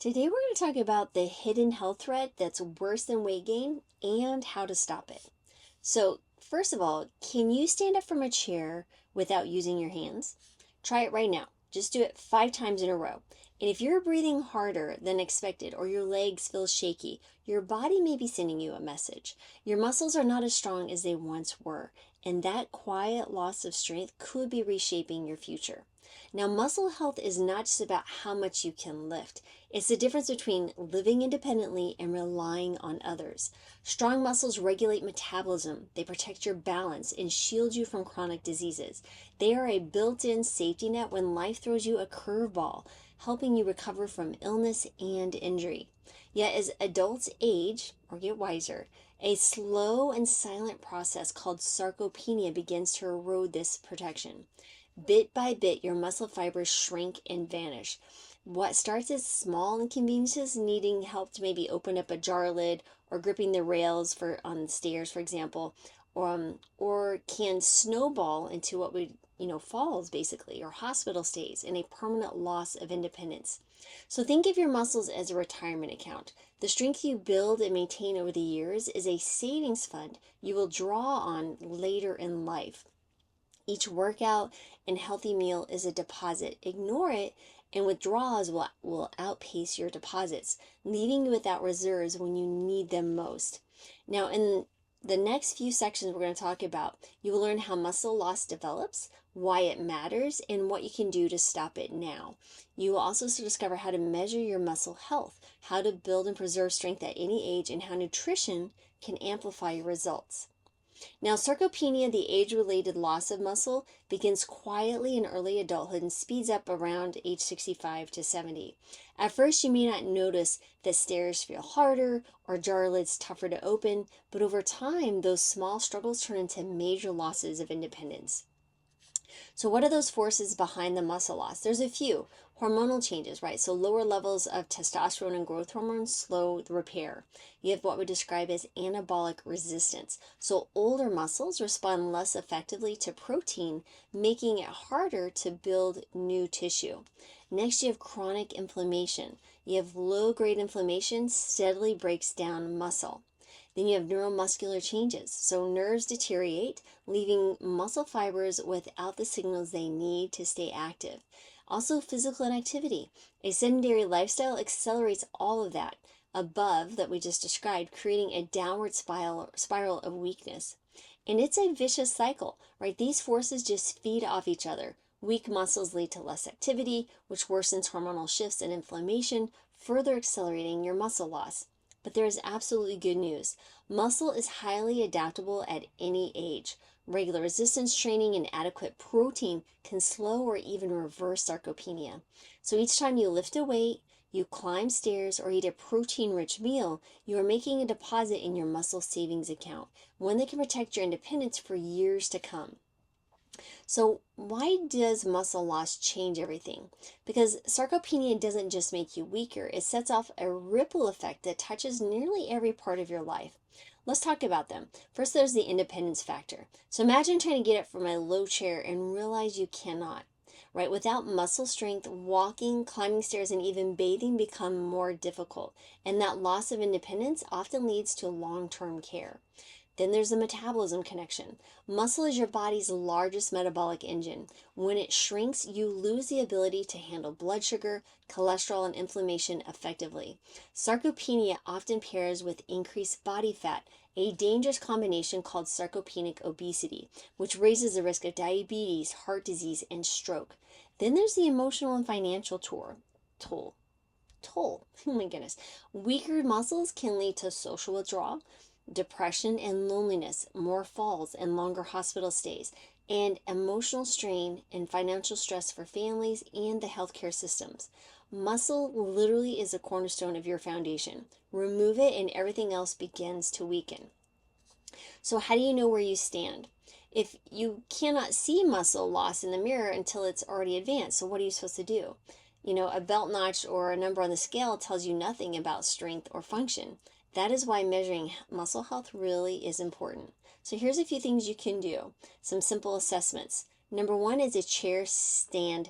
Today we're going to talk about the hidden health threat that's worse than weight gain and how to stop it. So, first of all, can you stand up from a chair without using your hands? Try it right now. Just do it 5 times in a row. And if you're breathing harder than expected or your legs feel shaky, your body may be sending you a message. Your muscles are not as strong as they once were, and that quiet loss of strength could be reshaping your future. Now, muscle health is not just about how much you can lift. It's the difference between living independently and relying on others. Strong muscles regulate metabolism, they protect your balance, and shield you from chronic diseases. They are a built in safety net when life throws you a curveball, helping you recover from illness and injury. Yet, as adults age or get wiser, a slow and silent process called sarcopenia begins to erode this protection. Bit by bit, your muscle fibers shrink and vanish. What starts as small inconveniences, needing help to maybe open up a jar lid or gripping the rails for on stairs, for example, or can snowball into what would falls basically, or hospital stays, and a permanent loss of independence. So think of your muscles as a retirement account. The strength you build and maintain over the years is a savings fund you will draw on later in life. Each workout and healthy meal is a deposit. Ignore it, and withdrawals will outpace your deposits, leaving you without reserves when you need them most. Now, in the next few sections we're going to talk about, you will learn how muscle loss develops, why it matters, and what you can do to stop it now. You will also discover how to measure your muscle health, how to build and preserve strength at any age, and how nutrition can amplify your results. Now, sarcopenia, the age-related loss of muscle, begins quietly in early adulthood and speeds up around age 65 to 70. At first, you may not notice that stairs feel harder or jar lids tougher to open, but over time, those small struggles turn into major losses of independence. So what are those forces behind the muscle loss? There's a few. Hormonal changes, right? So lower levels of testosterone and growth hormones slow the repair. You have what we describe as anabolic resistance. So older muscles respond less effectively to protein, making it harder to build new tissue. Next, you have chronic inflammation. You have low-grade inflammation steadily breaks down muscle. Then you have neuromuscular changes. So nerves deteriorate, leaving muscle fibers without the signals they need to stay active. Also, physical inactivity. A sedentary lifestyle accelerates all of that above that we just described, creating a downward spiral of weakness. And it's a vicious cycle, right? These forces just feed off each other. Weak muscles lead to less activity, which worsens hormonal shifts and inflammation, further accelerating your muscle loss. But there is absolutely good news. Muscle is highly adaptable at any age. Regular resistance training and adequate protein can slow or even reverse sarcopenia. So each time you lift a weight, you climb stairs, or eat a protein-rich meal, you are making a deposit in your muscle savings account, one that can protect your independence for years to come. So why does muscle loss change everything? Because sarcopenia doesn't just make you weaker, it sets off a ripple effect that touches nearly every part of your life. Let's talk about them. First, there's the independence factor. So imagine trying to get up from a low chair and realize you cannot. Right? Without muscle strength, walking, climbing stairs, and even bathing become more difficult. And that loss of independence often leads to long-term care. Then there's the metabolism connection. Muscle is your body's largest metabolic engine. When it shrinks, you lose the ability to handle blood sugar, cholesterol, and inflammation effectively. Sarcopenia often pairs with increased body fat, a dangerous combination called sarcopenic obesity, which raises the risk of diabetes, heart disease, and stroke. Then there's the emotional and financial toll. Oh my goodness. Weaker muscles can lead to social withdrawal, depression and loneliness, more falls and longer hospital stays, and emotional strain and financial stress for families and the healthcare systems. Muscle literally is a cornerstone of your foundation. Remove it and everything else begins to weaken. So how do you know where you stand? If you cannot see muscle loss in the mirror until it's already advanced, so what are you supposed to do? A belt notch or a number on the scale tells you nothing about strength or function. That is why measuring muscle health really is important. So here's a few things you can do. Some simple assessments. Number one is a chair stand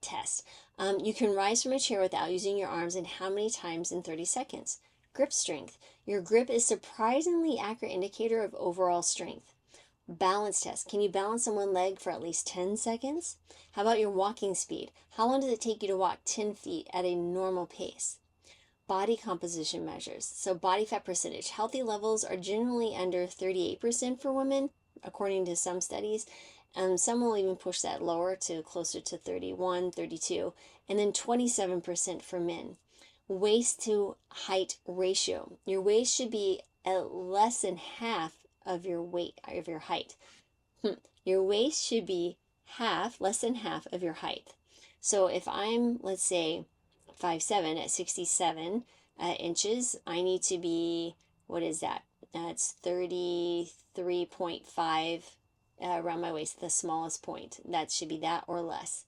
test. You can rise from a chair without using your arms, and how many times in 30 seconds? Grip strength. Your grip is surprisingly accurate indicator of overall strength. Balance test. Can you balance on one leg for at least 10 seconds? How about your walking speed? How long does it take you to walk 10 feet at a normal pace? Body composition measures. So body fat percentage. Healthy levels are generally under 38% for women, according to some studies. Some will even push that lower to closer to 31, 32, and then 27% for men. Waist to height ratio. Your waist should be at less than half of your weight, of your height. Your waist should be less than half of your height. So if I'm, let's say, 5'7" at 67 inches, I need to be, what is that? That's 33.5 around my waist, the smallest point. That should be that or less.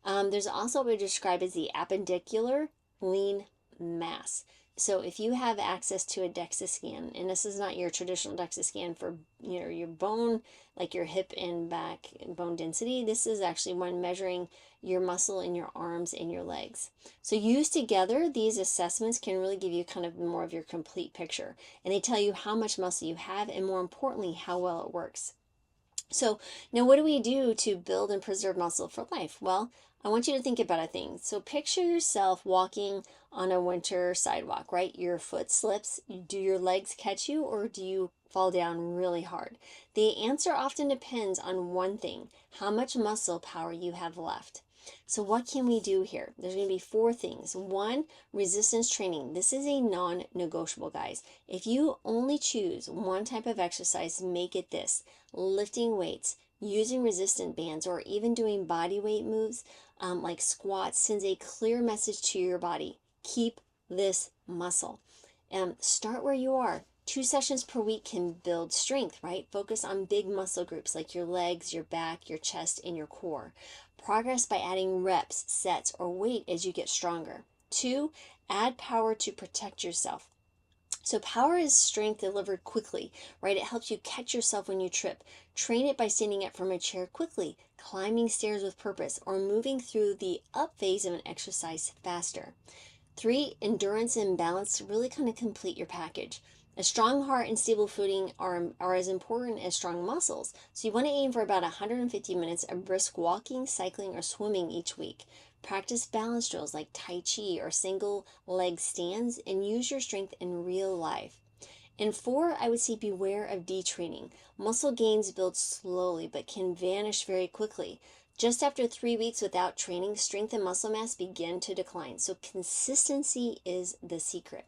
There's also what we describe as the appendicular lean mass. So if you have access to a DEXA scan, and this is not your traditional DEXA scan for your bone, like your hip and back bone density, this is actually one measuring your muscle in your arms and your legs. So used together, these assessments can really give you kind of more of your complete picture. And they tell you how much muscle you have, and more importantly, how well it works. So now what do we do to build and preserve muscle for life? Well, I want you to think about a thing. So picture yourself walking on a winter sidewalk, right? Your foot slips. Do your legs catch you, or do you fall down really hard? The answer often depends on one thing: how much muscle power you have left. So what can we do here? There's going to be 4 things. 1, resistance training. This is a non-negotiable, guys. If you only choose one type of exercise, make it this: lifting weights, using resistant bands, or even doing body weight moves like squats sends a clear message to your body: keep this muscle. Start where you are. 2 sessions per week can build strength, right? Focus on big muscle groups like your legs, your back, your chest, and your core. Progress by adding reps, sets, or weight as you get stronger. 2, add power to protect yourself. So power is strength delivered quickly, right? It helps you catch yourself when you trip. Train it by standing up from a chair quickly, climbing stairs with purpose, or moving through the up phase of an exercise faster. 3, endurance and balance really kind of complete your package. A strong heart and stable footing are as important as strong muscles. So you want to aim for about 150 minutes of brisk walking, cycling, or swimming each week. Practice balance drills like Tai Chi or single leg stands, and use your strength in real life. And 4, I would say beware of detraining. Muscle gains build slowly but can vanish very quickly. Just after 3 weeks without training, strength and muscle mass begin to decline. So consistency is the secret.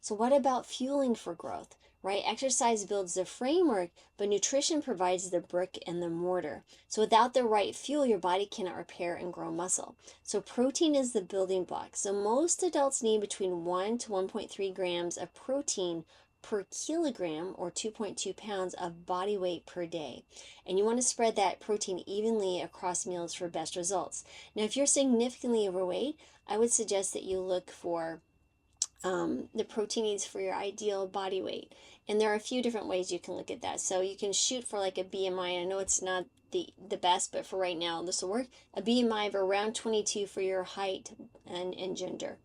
So what about fueling for growth, right? Exercise builds the framework, but nutrition provides the brick and the mortar. So without the right fuel, your body cannot repair and grow muscle. So protein is the building block. So most adults need between 1 to 1.3 grams of protein per kilogram, or 2.2 pounds of body weight per day. And you want to spread that protein evenly across meals for best results. Now, if you're significantly overweight, I would suggest that you look for the protein needs for your ideal body weight. And there are a few different ways you can look at that. So you can shoot for like a BMI. I know it's not the best, but for right now, this will work. A BMI of around 22 for your height and gender.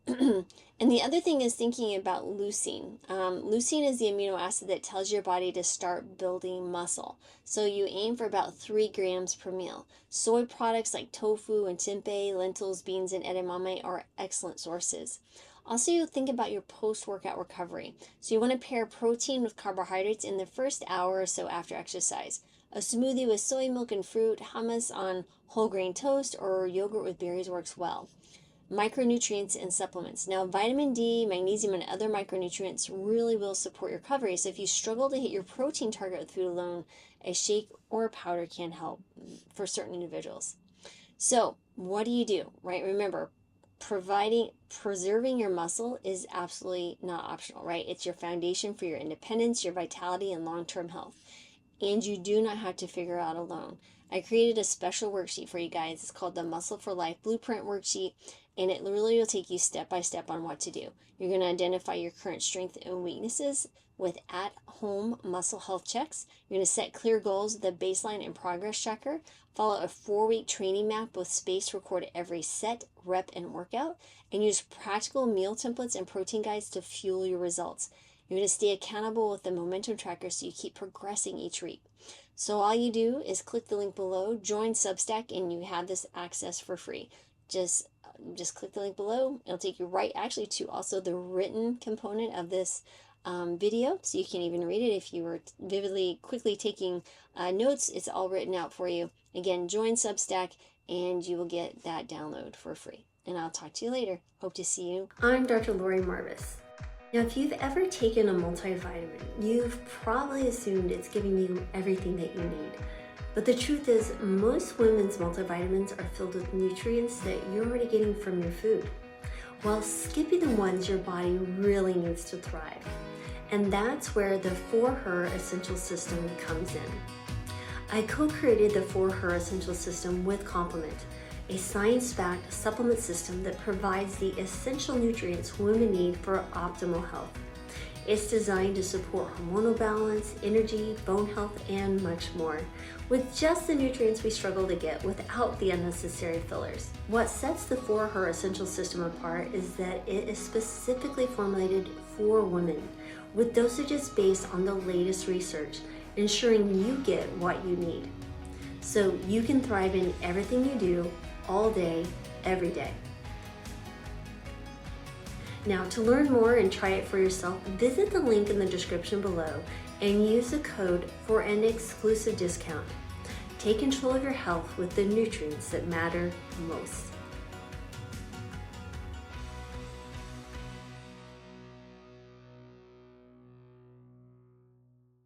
And the other thing is thinking about leucine. Leucine is the amino acid that tells your body to start building muscle. So you aim for about 3 grams per meal. Soy products like tofu and tempeh, lentils, beans, and edamame are excellent sources. Also, you think about your post-workout recovery. So you want to pair protein with carbohydrates in the first hour or so after exercise. A smoothie with soy milk and fruit, hummus on whole grain toast, or yogurt with berries works well. Micronutrients and supplements. Now, vitamin D, magnesium, and other micronutrients really will support your recovery. So if you struggle to hit your protein target with food alone, a shake or a powder can help for certain individuals. So what do? Right? Remember, preserving your muscle is absolutely not optional, right? It's your foundation for your independence, your vitality, and long-term health. And you do not have to figure out alone. I created a special worksheet for you guys. It's called the Muscle for Life Blueprint Worksheet. and it literally will take you step by step on what to do. You're going to identify your current strengths and weaknesses with at-home muscle health checks. You're going to set clear goals with a baseline and progress checker. Follow a 4-week training map with space record every set, rep, and workout. And use practical meal templates and protein guides to fuel your results. You're going to stay accountable with the momentum tracker so you keep progressing each week. So all you do is click the link below, join Substack, and you have this access for free. Just click the link below. It'll take you right actually to also the written component of this video, so you can even read it if you were quickly taking notes. It's all written out for you. Again, join Substack and you will get that download for free. And I'll talk to you later. Hope to see you. I'm Dr. Lori Marvis. Now, if you've ever taken a multivitamin, you've probably assumed it's giving you everything that you need. But the truth is, most women's multivitamins are filled with nutrients that you're already getting from your food, while skipping the ones your body really needs to thrive. And that's where the For Her Essential System comes in. I co-created the For Her Essential System with Complement, a science-backed supplement system that provides the essential nutrients women need for optimal health. It's designed to support hormonal balance, energy, bone health, and much more, with just the nutrients we struggle to get without the unnecessary fillers. What sets the For Her Essential System apart is that it is specifically formulated for women, with dosages based on the latest research, ensuring you get what you need, so you can thrive in everything you do, all day, every day. Now, to learn more and try it for yourself, visit the link in the description below and use the code for an exclusive discount. Take control of your health with the nutrients that matter most.